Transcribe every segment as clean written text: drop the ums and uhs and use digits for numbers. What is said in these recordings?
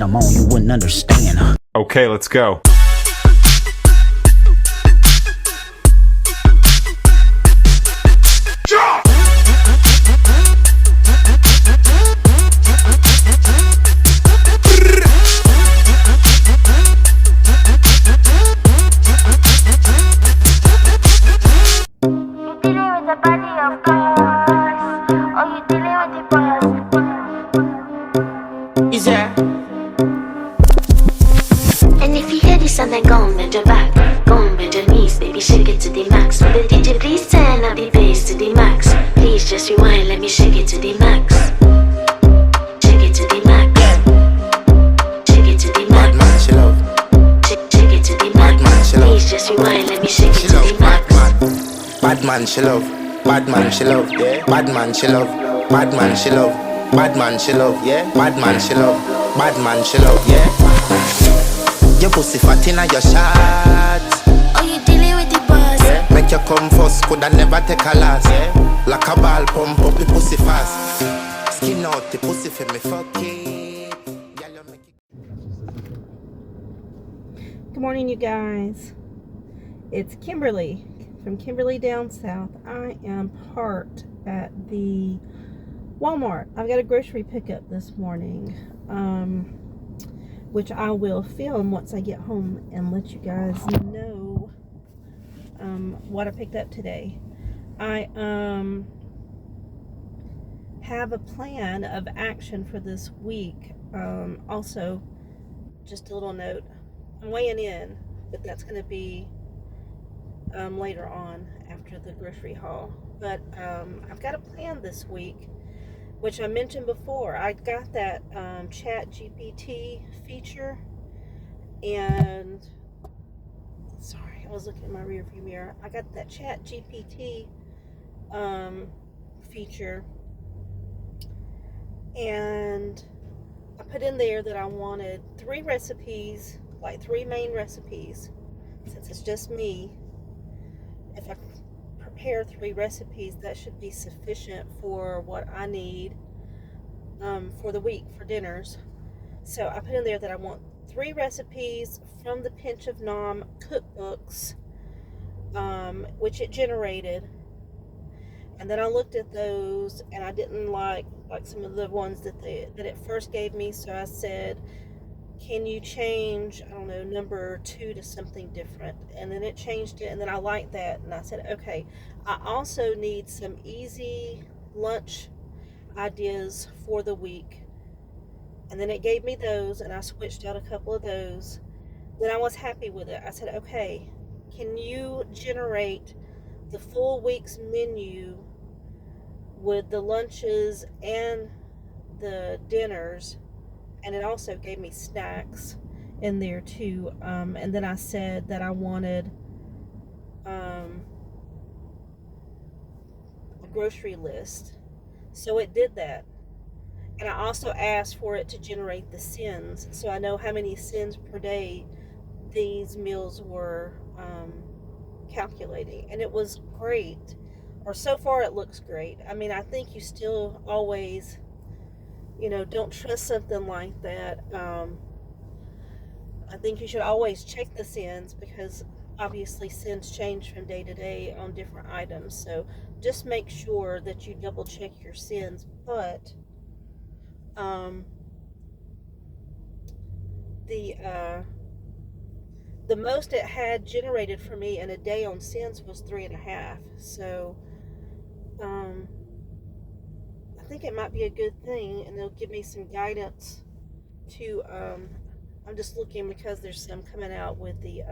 I'm on, you wouldn't understand. Okay, let's go. And if you hear this sound, then go on, bend your back. Go on, bend your knees, baby, shake it to the max. Will the DJ please turn up the bass to the max? Please just rewind, let me shake it to the max. Shake it to the max. Shake it to the max. Bad man, she love. Shake it to the max. Bad man, she love. Please just rewind, let me shake it She to love. the max. Bad man, she love. Bad man, she love. Yeah. Bad man, she love. Bad man, she love. Bad man, she love. Yeah. Bad man, she love. Bad man, she love. Yeah. Your pussy fat inna your shot. Oh, you dealing with the boss? Yeah. Make you come first, coulda never take a last. Yeah. Like a ball, pump up the pussy fast. Skin out the pussy for me, fuck it. Girl, you make it. Good morning, you guys. It's Kimberly from Kimberly Down South. I am parked at the Walmart. I've got a grocery pickup this morning, which I will film once I get home and let you guys know what I picked up today. I have a plan of action for this week. Also, just a little note, I'm weighing in, but that's going to be later on after the grocery haul. But I've got a plan this week, which I mentioned before. I got that ChatGPT feature, and sorry, I was looking in my rearview mirror. I got that ChatGPT feature, and I put in there that I wanted 3 recipes, like 3 main recipes, since it's just me. If I prepare 3 recipes, that should be sufficient for what I need for the week for dinners. So I put in there that I want 3 recipes from the Pinchofnom cookbooks, which it generated. And then I looked at those, and I didn't like some of the ones that it first gave me. So I said, can you change, I don't know, number 2 to something different? And then it changed it, and then I liked that, and I said, okay, I also need some easy lunch ideas for the week. And then it gave me those, and I switched out a couple of those. Then I was happy with it. I said, okay, can you generate the full week's menu with the lunches and the dinners? And it also gave me snacks in there too. And then I said that I wanted a grocery list. So it did that. And I also asked for it to generate the sins, so I know how many sins per day these meals were calculating. And it was great. Or so far it looks great. I mean, I think you still always, don't trust something like that. I think you should always check the sins, because obviously sins change from day to day on different items. So just make sure that you double check your sins. But the most it had generated for me in a day on sins was 3.5. So I think it might be a good thing, and they'll give me some guidance to I'm just looking because there's some coming out with the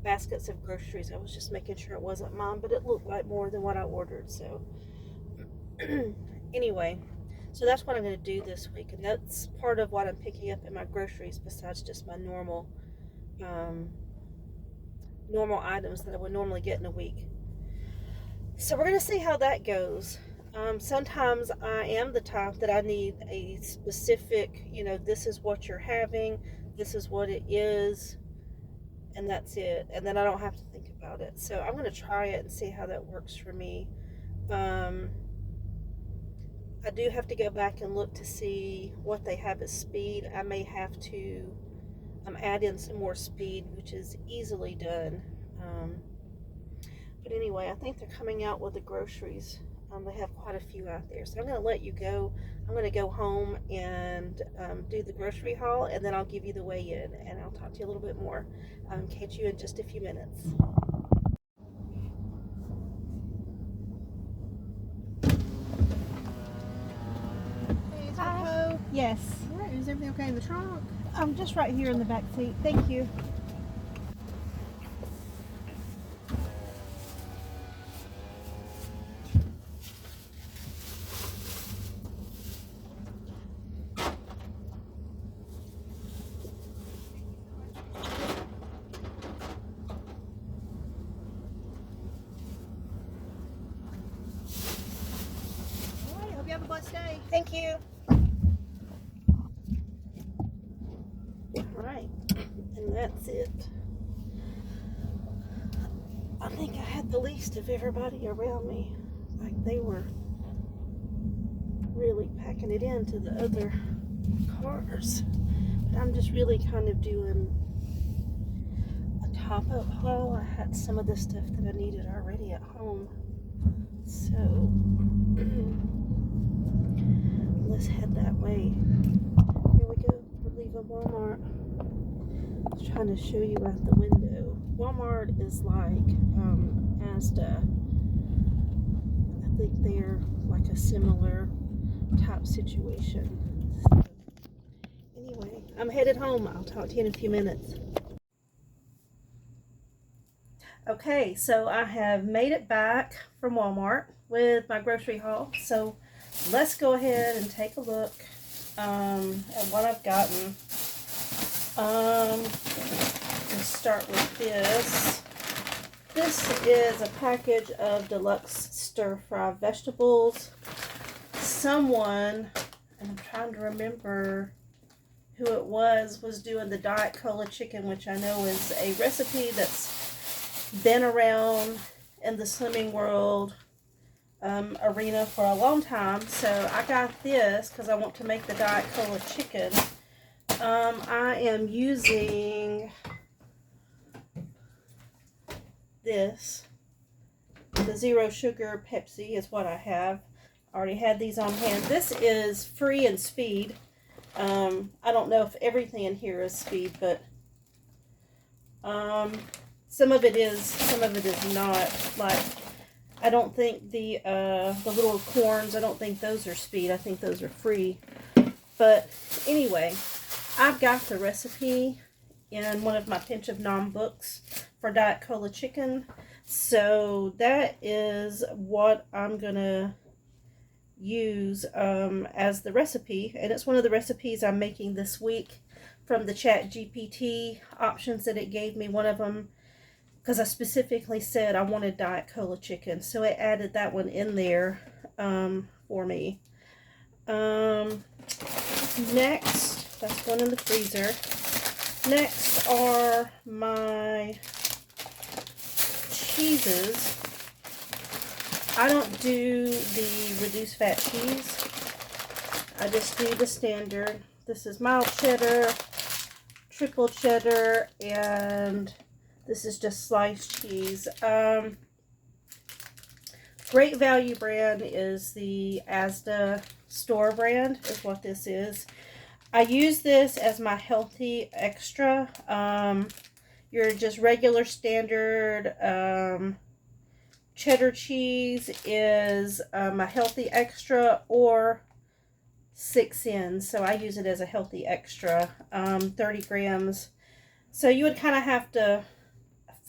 baskets of groceries. I was just making sure it wasn't mine, but it looked like more than what I ordered. So anyway, so that's what I'm going to do this week, and that's part of what I'm picking up in my groceries, besides just my normal items that I would normally get in a week. So we're going to see how that goes. Sometimes I am the type that I need a specific, this is what you're having, this is what it is, and that's it. And then I don't have to think about it. So I'm going to try it and see how that works for me. I do have to go back and look to see what they have as speed. I may have to add in some more speed, which is easily done. But anyway, I think they're coming out with the groceries. They have quite a few out there. So I'm going to let you go. I'm going to go home and do the grocery haul, and then I'll give you the weigh-in, and I'll talk to you a little bit more. Catch you in just a few minutes. Hey, it's Coco. Yes. All right, is everything okay in the trunk? I'm just right here in the back seat. Thank you. All right, hope you have a blessed day. Thank you. All right, and that's it. I think I had the least of everybody around me. Like, they were really packing it into the other cars. But I'm just really kind of doing a top-up haul. I had some of the stuff that I needed already at home. So let's head that way. Here we go. We're leaving Walmart. I was trying to show you out the window. Walmart is like Asda. I think they're like a similar type situation. So, anyway, I'm headed home. I'll talk to you in a few minutes. Okay, so I have made it back from Walmart with my grocery haul. So let's go ahead and take a look at what I've gotten. Let's start with this. This is a package of deluxe stir-fry vegetables. Someone, and I'm trying to remember who it was doing the Diet Cola chicken, which I know is a recipe that's been around in the slimming world arena for a long time. So I got this because I want to make the Diet Cola chicken. I am using this. The zero sugar Pepsi is what I have. I already had these on hand. This is free and speed. I don't know if everything in here is speed, but some of it is not. Like, I don't think the little corns, I don't think those are speed. I think those are free. But anyway, I've got the recipe in one of my Pinch of Nom books for Diet Cola chicken. So that is what I'm gonna use as the recipe, and it's one of the recipes I'm making this week from the ChatGPT options that it gave me. One of them, because I specifically said I wanted Diet Cola chicken, so it added that one in there for me. Next, that's one in the freezer. Next are my cheeses. I don't do the reduced fat cheese. I just do the standard. This is mild cheddar, triple cheddar, and this is just sliced cheese. Great Value brand is the Asda store brand, is what this is. I use this as my healthy extra. Your just regular standard cheddar cheese is a healthy extra, or 6 ins. So I use it as a healthy extra, 30 grams. So you would kind of have to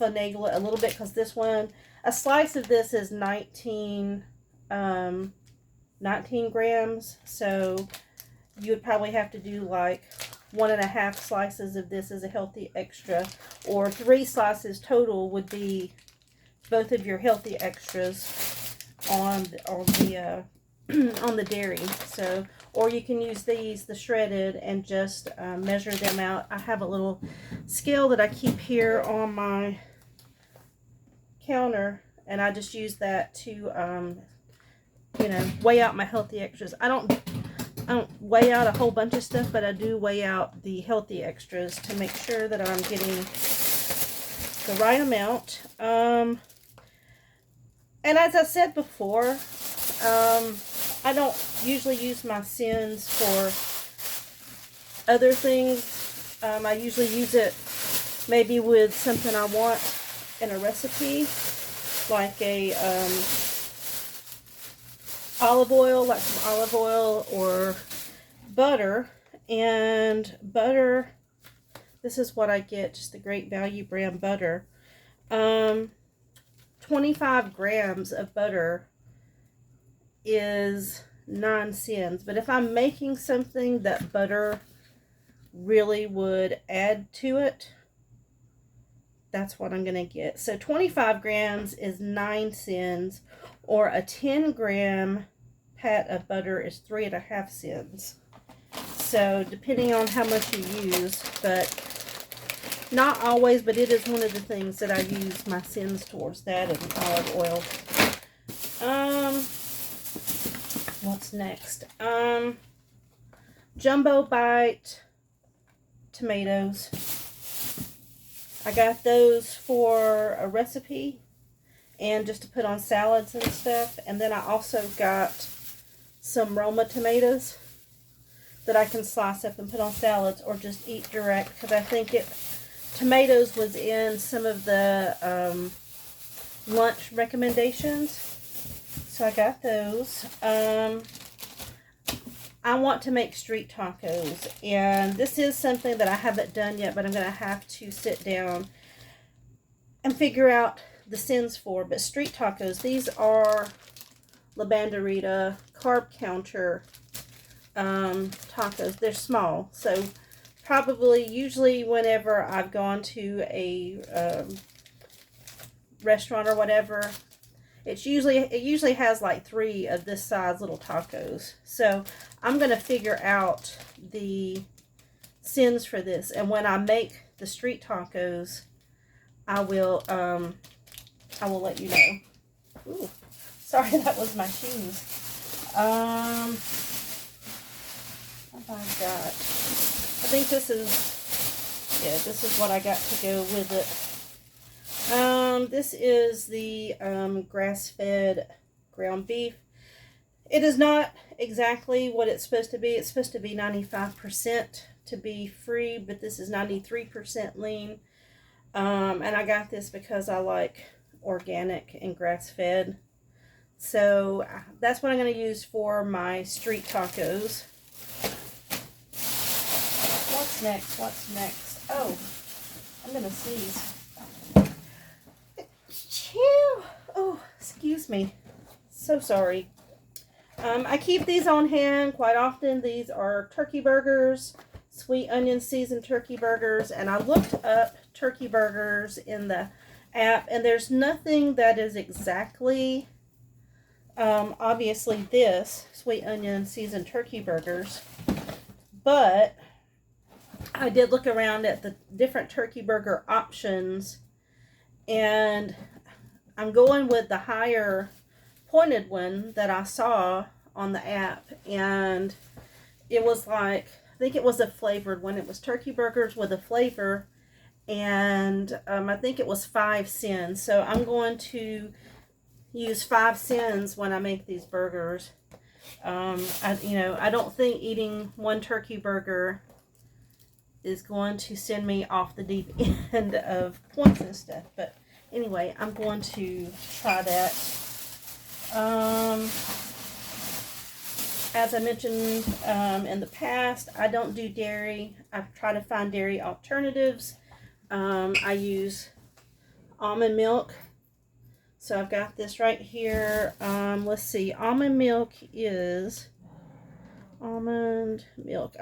finagle it a little bit, because this one, a slice of this is 19 grams. So you would probably have to do like 1.5 slices of this as a healthy extra, or 3 slices total would be both of your healthy extras on the on the dairy. So, or you can use these, the shredded, and just measure them out. I have a little scale that I keep here on my counter, and I just use that to you know, weigh out my healthy extras. I don't weigh out a whole bunch of stuff, but I do weigh out the healthy extras to make sure that I'm getting the right amount. And as I said before, I don't usually use my sins for other things. I usually use it maybe with something I want in a recipe, like a olive oil, like some olive oil or butter. And butter, this is what I get, just the Great Value brand butter. 25 grams of butter is 9 cents. But if I'm making something that butter really would add to it, that's what I'm going to get. So 25 grams is 9 cents, or a 10 gram pat of butter is 3.5 cents. So depending on how much you use, but not always, but it is one of the things that I use my sins towards, that and olive oil. What's next? Jumbo Bite tomatoes. I got those for a recipe and just to put on salads and stuff. And then I also got some Roma tomatoes that I can slice up and put on salads or just eat direct, because I think tomatoes was in some of the lunch recommendations. So I got those. I want to make street tacos, and this is something that I haven't done yet, but I'm going to have to sit down and figure out the sins for. But street tacos, these are La Banderita carb counter tacos. They're small, so probably usually whenever I've gone to a restaurant or whatever, it usually has like 3 of this size little tacos. So I'm going to figure out the sins for this, and when I make the street tacos, I will let you know. Ooh, sorry, that was my shoes. What have I got? I think this is what I got to go with it. This is the grass-fed ground beef. It is not exactly what it's supposed to be. It's supposed to be 95% to be free, but this is 93% lean. And I got this because I like organic and grass-fed. So that's what I'm going to use for my street tacos. What's next? What's next? Oh, I'm going to sneeze. Oh, excuse me. So sorry. I keep these on hand quite often. These are turkey burgers, sweet onion seasoned turkey burgers. And I looked up turkey burgers in the app, and there's nothing that is exactly, obviously this, sweet onion seasoned turkey burgers. But I did look around at the different turkey burger options, and I'm going with the higher pointed one that I saw on the app, and it was like, I think it was a flavored one. It was turkey burgers with a flavor, and I think it was 5 cents. So I'm going to use 5 cents when I make these burgers. I don't think eating one turkey burger is going to send me off the deep end of points and stuff, but anyway, I'm going to try that. As I mentioned in the past, I don't do dairy. I try to find dairy alternatives. I use almond milk. So I've got this right here. Let's see. Almond milk.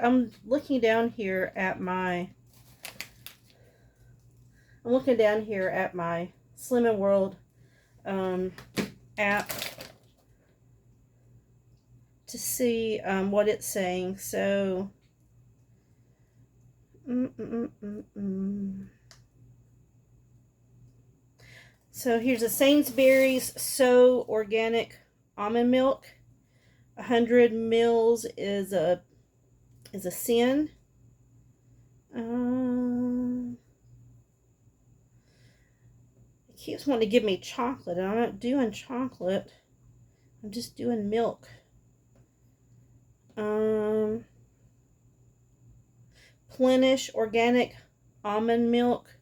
I'm looking down here at my Slim and World app to see what it's saying. So so here's a Sainsbury's So Organic almond milk. 100 mils is a sin. It keeps wanting to give me chocolate, and I'm not doing chocolate. I'm just doing milk. Plenish organic almond milk.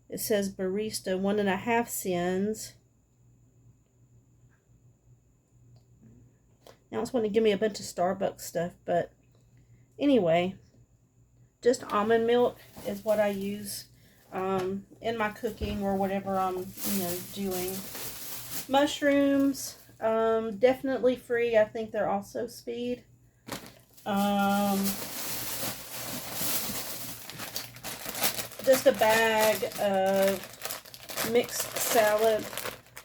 It says barista 1.5 cents. Now it's wanting to give me a bunch of Starbucks stuff, but anyway, just almond milk is what I use in my cooking or whatever I'm, doing. Mushrooms, definitely free. I think they're also speed. Just a bag of mixed salad,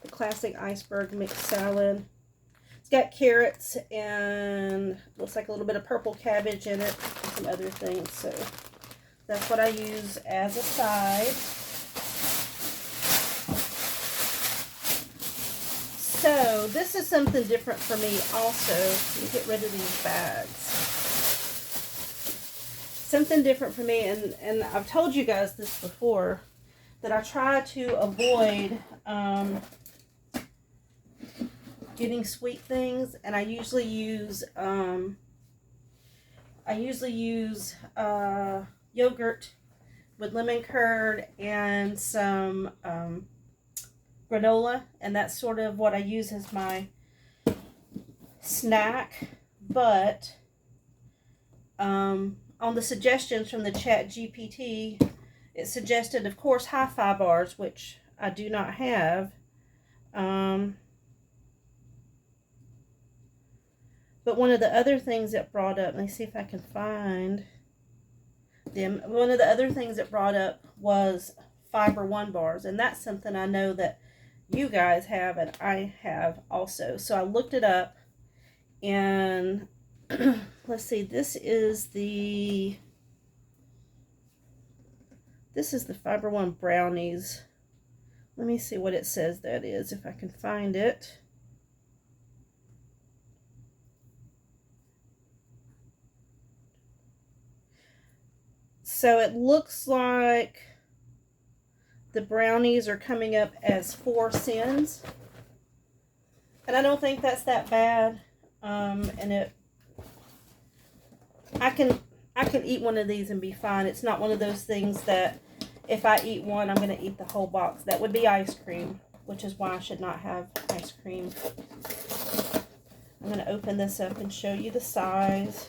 the classic iceberg mixed salad. It's got carrots and looks like a little bit of purple cabbage in it and some other things. So that's what I use as a side. So this is something different for me also. Let me get rid of these bags. Something different for me, and I've told you guys this before, that I try to avoid getting sweet things, and I usually use yogurt with lemon curd and some granola, and that's sort of what I use as my snack. But on the suggestions from the ChatGPT, it suggested, of course, hi-fi bars, which I do not have. But one of the other things it brought up, let me see if I can find them. One of the other things it brought up was Fiber One bars, and that's something I know that you guys have and I have also. So I looked it up, and let's see, this is the Fiber One brownies. Let me see what it says that is, if I can find it. So it looks like the brownies are coming up as 4 cents. And I don't think that's that bad. And I can eat one of these and be fine. It's not one of those things that if I eat one, I'm going to eat the whole box. That would be ice cream, which is why I should not have ice cream. I'm going to open this up and show you the size.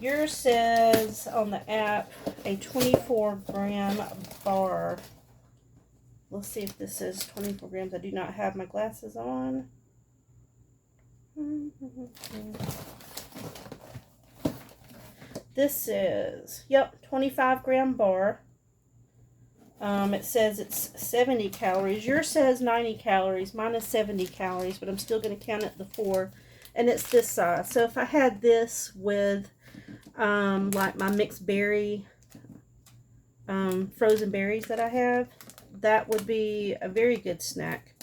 Yours says on the app a 24-gram bar. Let's see if this is 24 grams. I do not have my glasses on. This is, 25-gram bar. It says it's 70 calories. Yours says 90 calories. Mine is 70 calories, but I'm still going to count it the 4. And it's this size. So if I had this with like my mixed berry frozen berries that I have, that would be a very good snack.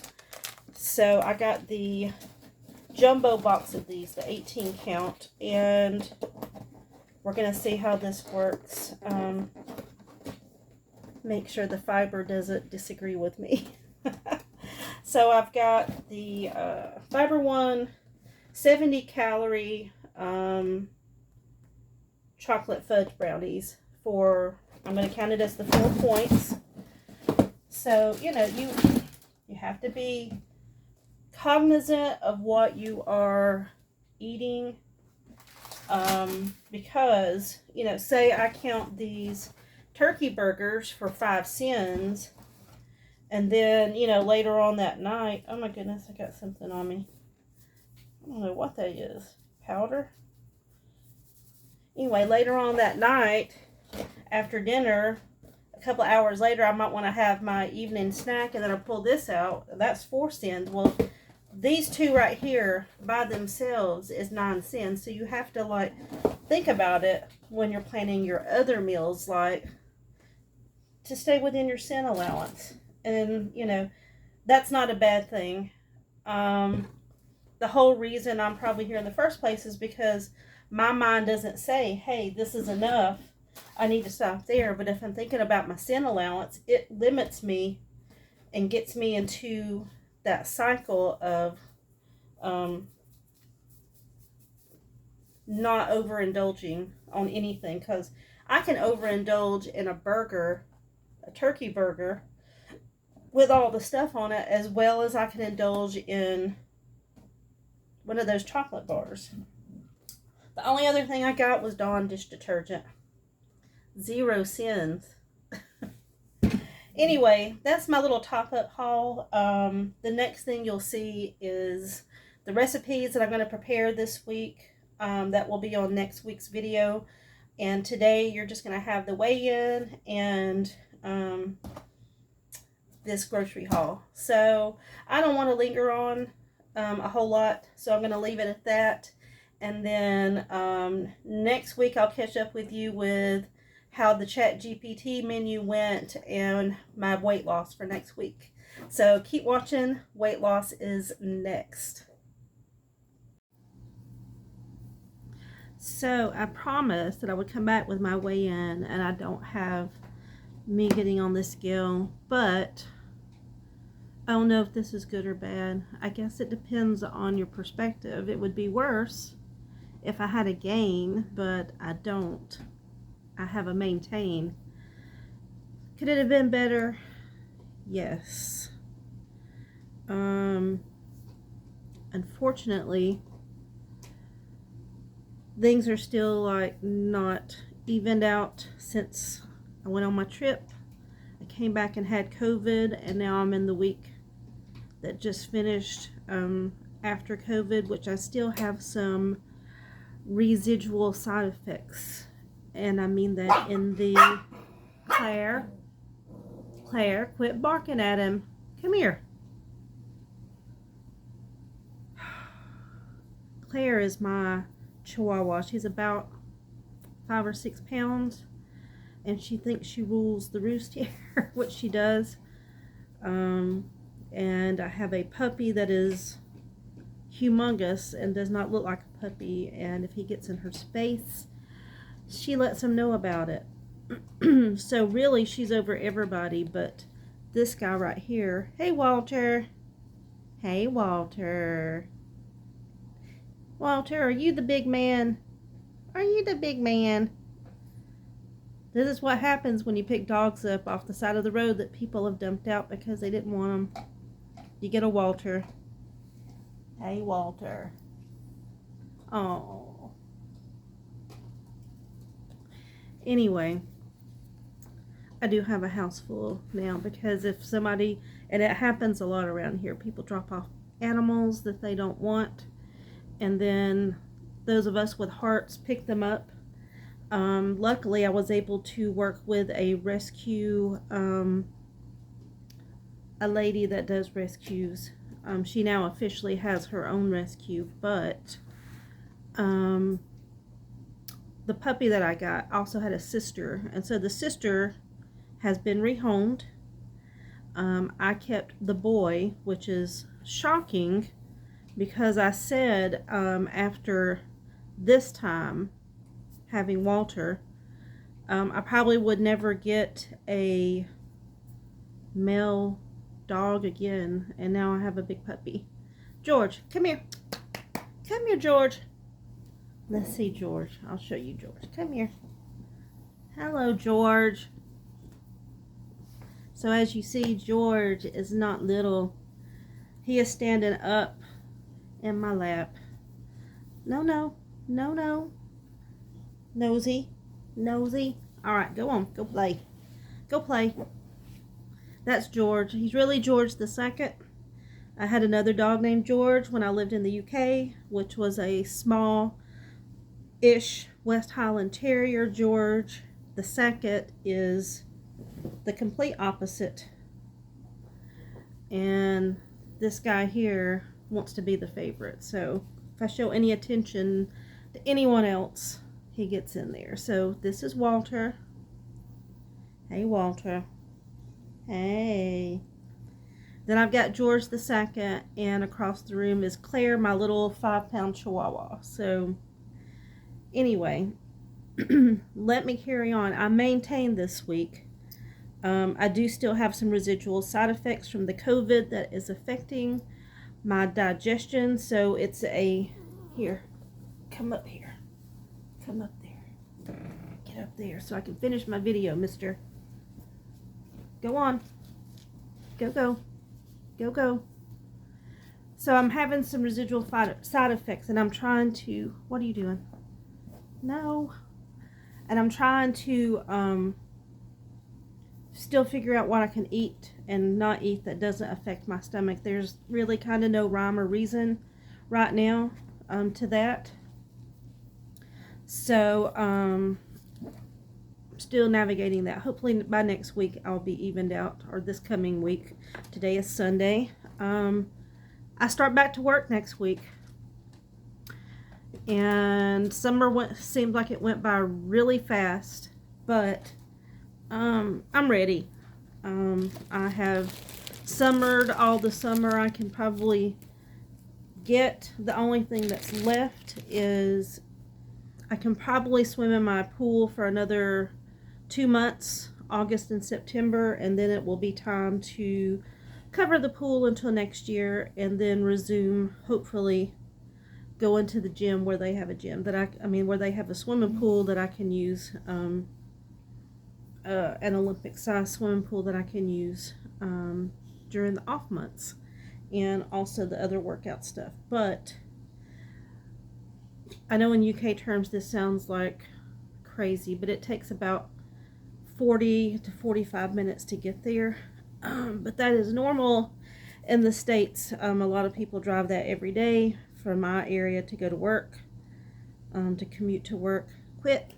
So I got the jumbo box of these, the 18 count, and we're going to see how this works. Make sure the fiber doesn't disagree with me. So I've got the Fiber One 70 calorie chocolate fudge brownies for, I'm going to count it as the 4 points. So, you have to be cognizant of what you are eating, because, say I count these turkey burgers for 5 cents, and then, later on that night, oh my goodness, I got something on me. I don't know what that is. Powder? Anyway, later on that night, after dinner, a couple hours later, I might want to have my evening snack, and then I'll pull this out. That's 4 cents. Well, these two right here by themselves is 9 cents. So you have to, think about it when you're planning your other meals, to stay within your cent allowance. And, that's not a bad thing. The whole reason I'm probably here in the first place is because my mind doesn't say, hey, this is enough, I need to stop there. But if I'm thinking about my sin allowance, it limits me and gets me into that cycle of not overindulging on anything. Because I can overindulge in a burger, a turkey burger, with all the stuff on it, as well as I can indulge in one of those chocolate bars. The only other thing I got was Dawn dish detergent. Zero sins. Anyway, that's my little top-up haul. The next thing you'll see is the recipes that I'm going to prepare this week. That will be on next week's video. And today you're just going to have the weigh-in and this grocery haul. So I don't want to linger on a whole lot, so I'm going to leave it at that. And then next week I'll catch up with you with how the ChatGPT menu went and my weight loss for next week. So keep watching. Weight loss is next. So I promised that I would come back with my weigh-in, and I don't have me getting on the scale, but I don't know if this is good or bad. I guess it depends on your perspective. It would be worse if I had a gain, but I don't. I have a maintain. Could it have been better? Yes. Unfortunately, things are still like not evened out since I went on my trip. I came back and had COVID, and now I'm in the week that just finished after COVID, which I still have some residual side effects. And I mean that in the... Claire, quit barking at him. Come here. Claire is my Chihuahua. She's about 5 or 6 pounds, and she thinks she rules the roost here, which she does. And I have a puppy that is humongous and does not look like a puppy, and if he gets in her space, she lets him know about it. So really she's over everybody, but this guy right here. Hey, Walter. Hey, Walter. Walter, are you the big man? Are you the big man? This is what happens when you pick dogs up off the side of the road that people have dumped out because they didn't want them. You get a Walter. Hey, Walter. Oh. Anyway, I do have a house full now because if somebody, and it happens a lot around here, people drop off animals that they don't want, and then those of us with hearts pick them up. Luckily, I was able to work with a rescue, a lady that does rescues. She now officially has her own rescue, but the puppy that I got also had a sister, and so the sister has been rehomed. I kept the boy, which is shocking because I said after this time having Walter, I probably would never get a male dog again, and now I have a big puppy. George, come here. Come here, George. Let's see, George. I'll show you George. Come here. Hello, George. So as you see, George is not little. He is standing up in my lap. No, no. No, no. Nosy. Nosy. All right, go on. Go play. Go play. That's George. He's really George the second. I had another dog named George when I lived in the UK, which was a small-ish West Highland Terrier. George the second is the complete opposite. And this guy here wants to be the favorite. So if I show any attention to anyone else, he gets in there. So this is Walter. Hey, Walter. Hey. Then I've got George the second, and across the room is Claire, my little 5-pound chihuahua. So anyway, let me carry on. I maintained this week. I do still have some residual side effects from the COVID that is affecting my digestion. So it's here, come up here. Come up there. Get up there so I can finish my video, mister. Go on. Go. Go. So I'm having some residual side effects, and I'm trying to, what are you doing? No. And I'm trying to still figure out what I can eat and not eat that doesn't affect my stomach. There's really kind of no rhyme or reason right now to that. So still navigating that. Hopefully by next week I'll be evened out, or this coming week. Today is Sunday. I start back to work next week, and summer seemed like it went by really fast, but I'm ready. I have summered all the summer I can probably get. The only thing that's left is I can probably swim in my pool for another 2 months, August and September, and then it will be time to cover the pool until next year, and then resume, hopefully go into the gym where they have a gym that where they have a swimming pool that I can use, an Olympic size swimming pool that I can use during the off months, and also the other workout stuff. But I know in UK terms this sounds like crazy, but it takes about 40 to 45 minutes to get there. But that is normal in the States. A lot of people drive that every day from my area to go to work, to commute to work. Quit.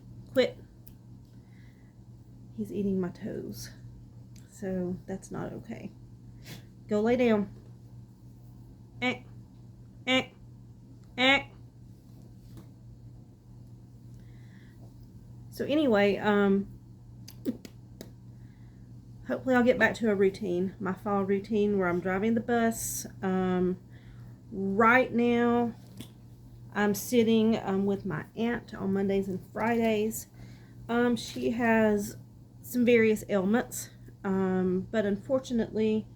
He's eating my toes. So that's not okay. Go lay down. So anyway, hopefully I'll get back to a routine, my fall routine where I'm driving the bus. Right now, I'm sitting with my aunt on Mondays and Fridays. She has some various ailments, but unfortunately,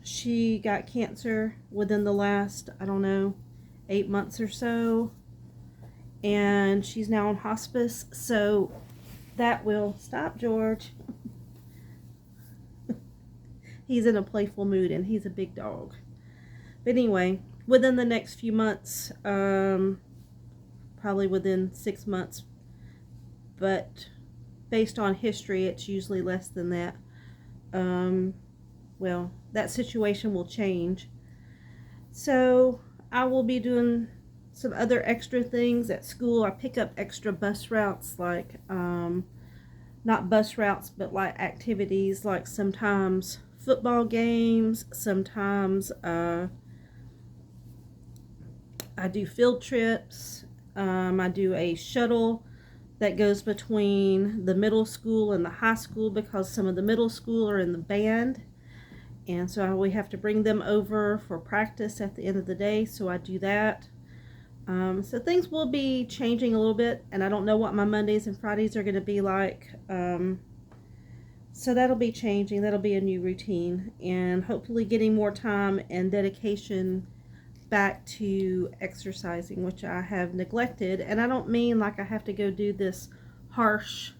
she got cancer within the last, 8 months or so, and she's now on hospice, so that will stop George. He's in a playful mood, and he's a big dog. But anyway, within the next few months, probably within 6 months, but based on history, it's usually less than that. Well, that situation will change. So I will be doing some other extra things at school. I pick up extra bus routes, like not bus routes, but like activities, like sometimes football games, sometimes I do field trips. I do a shuttle that goes between the middle school and the high school, because some of the middle school are in the band, and so we have to bring them over for practice at the end of the day, so I do that. So things will be changing a little bit, and I don't know what my Mondays and Fridays are going to be like. So that'll be changing. That'll be a new routine, and hopefully getting more time and dedication back to exercising, which I have neglected. And I don't mean like I have to go do this harsh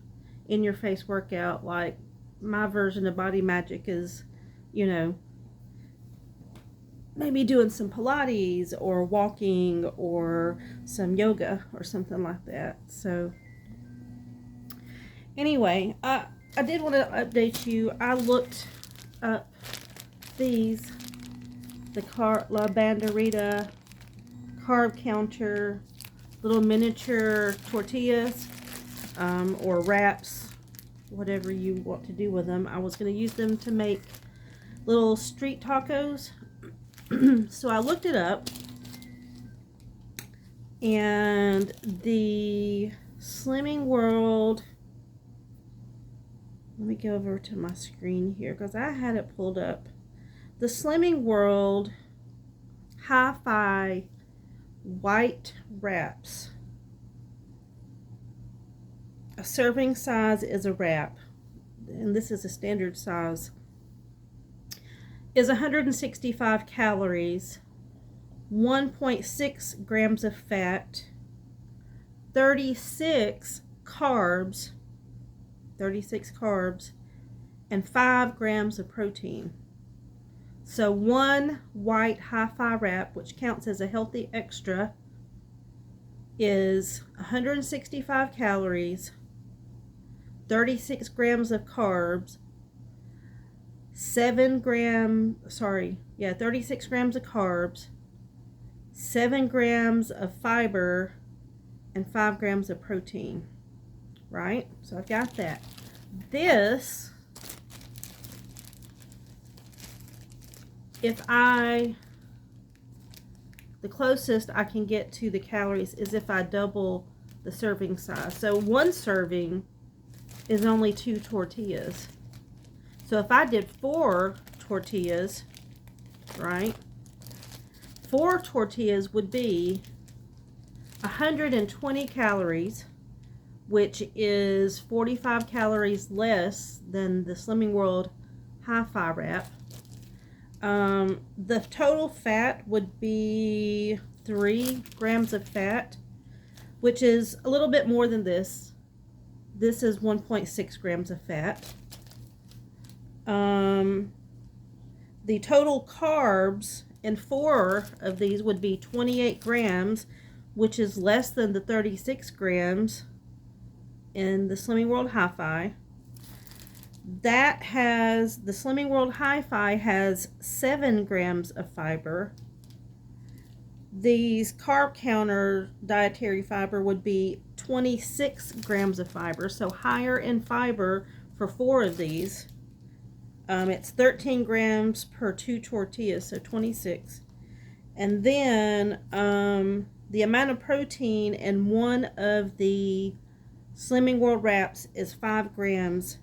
in-your-face workout. Like my version of body magic is, maybe doing some Pilates or walking or some yoga or something like that. So anyway, I did want to update you. I looked up the La Banderita carb counter, little miniature tortillas, or wraps, whatever you want to do with them. I was going to use them to make little street tacos. So I looked it up, and the Slimming World let me go over to my screen here because I had it pulled up. The Slimming World Hi-Fi White Wraps. A serving size is a wrap, and this is a standard size, is 165 calories, 1.6 grams of fat, 36 carbs, and 5 grams of protein. So one white Hi-Fi wrap, which counts as a healthy extra, is 165 calories, 36 grams of carbs, 36 grams of carbs, 7 grams of fiber, and 5 grams of protein, right? So I've got that. This, the closest I can get to the calories is if I double the serving size. So one serving is only 2 tortillas. So if I did 4 tortillas, right? 4 tortillas would be 120 calories, which is 45 calories less than the Slimming World Hi-Fi wrap. The total fat would be 3 grams of fat, which is a little bit more than this. This is 1.6 grams of fat. The total carbs in 4 of these would be 28 grams, which is less than the 36 grams in the Slimming World Hi-Fi. The Slimming World Hi-Fi has 7 grams of fiber. These Carb Counter dietary fiber would be 26 grams of fiber, so higher in fiber for 4 of these. It's 13 grams per 2 tortillas, so 26. And then the amount of protein in one of the Slimming World wraps is 5 grams,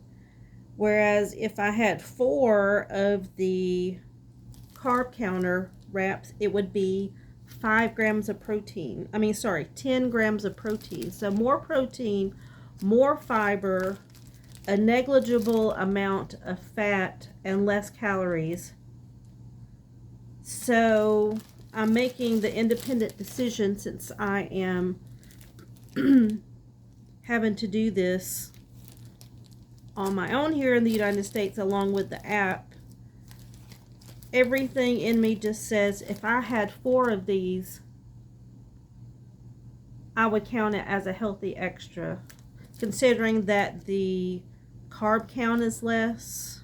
whereas if I had 4 of the Carb Counter wraps, it would be 5 grams of protein. 10 grams of protein. So more protein, more fiber, a negligible amount of fat, and less calories. So I'm making the independent decision, since I am having to do this on my own here in the United States along with the app. Everything in me just says if I had 4 of these, I would count it as a healthy extra, considering that the carb count is less,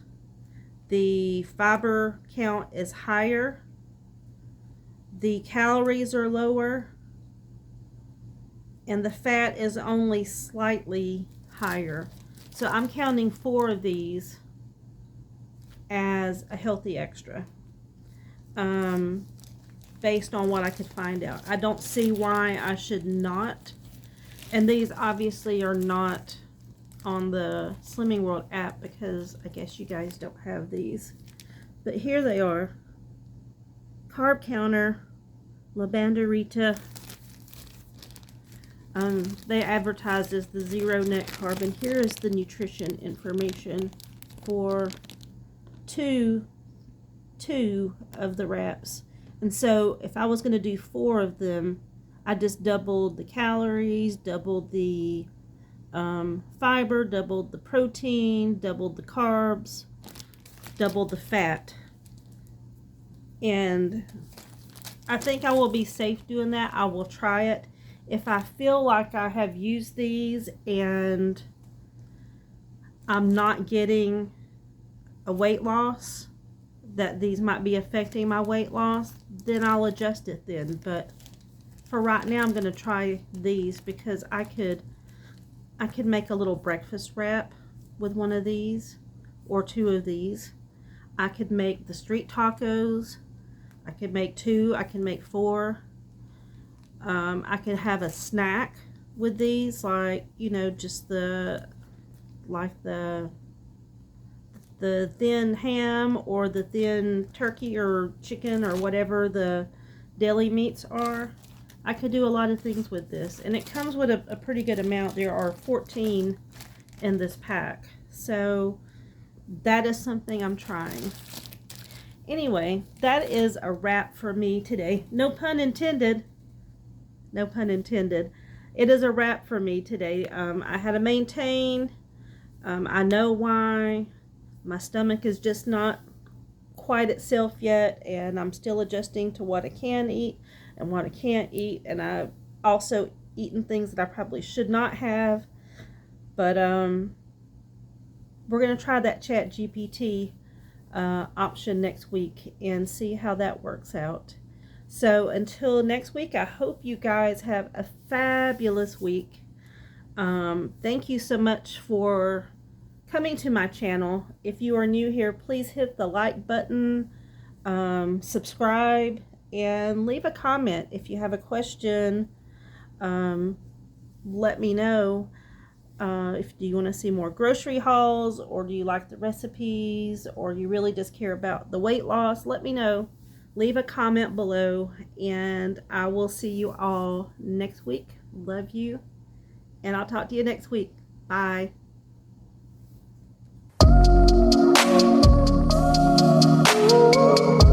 the fiber count is higher, the calories are lower, and the fat is only slightly higher. So I'm counting 4 of these as a healthy extra, based on what I could find out. I don't see why I should not. And these obviously are not on the Slimming World app because I guess you guys don't have these. But here they are. Carb Counter, La Banderita. They advertise as the 0 net carb, and here is the nutrition information for two of the wraps. And so if I was going to do 4 of them, I just doubled the calories, doubled the fiber, doubled the protein, doubled the carbs, doubled the fat. And I think I will be safe doing that. I will try it. If I feel like I have used these and I'm not getting a weight loss, that these might be affecting my weight loss, then I'll adjust it then. But for right now, I'm going to try these because I could make a little breakfast wrap with one of these or 2 of these. I could make the street tacos. I could make 2. I can make 4. I could have a snack with these, like, you know, just the the thin ham or the thin turkey or chicken or whatever the deli meats are. I could do a lot of things with this, and it comes with a pretty good amount. There are 14 in this pack, so that is something I'm trying. Anyway, that is a wrap for me today. No pun intended. No pun intended. It is a wrap for me today. I had to maintain. I know why. My stomach is just not quite itself yet, and I'm still adjusting to what I can eat and what I can't eat, and I've also eaten things that I probably should not have. But we're going to try that ChatGPT option next week and see how that works out. So until next week, I hope you guys have a fabulous week. Thank you so much for coming to my channel. If you are new here, please hit the like button, subscribe, and leave a comment. If you have a question, let me know. If do you want to see more grocery hauls, or do you like the recipes, or you really just care about the weight loss, let me know. Leave a comment below, and I will see you all next week. Love you, and I'll talk to you next week. Bye. Ooh.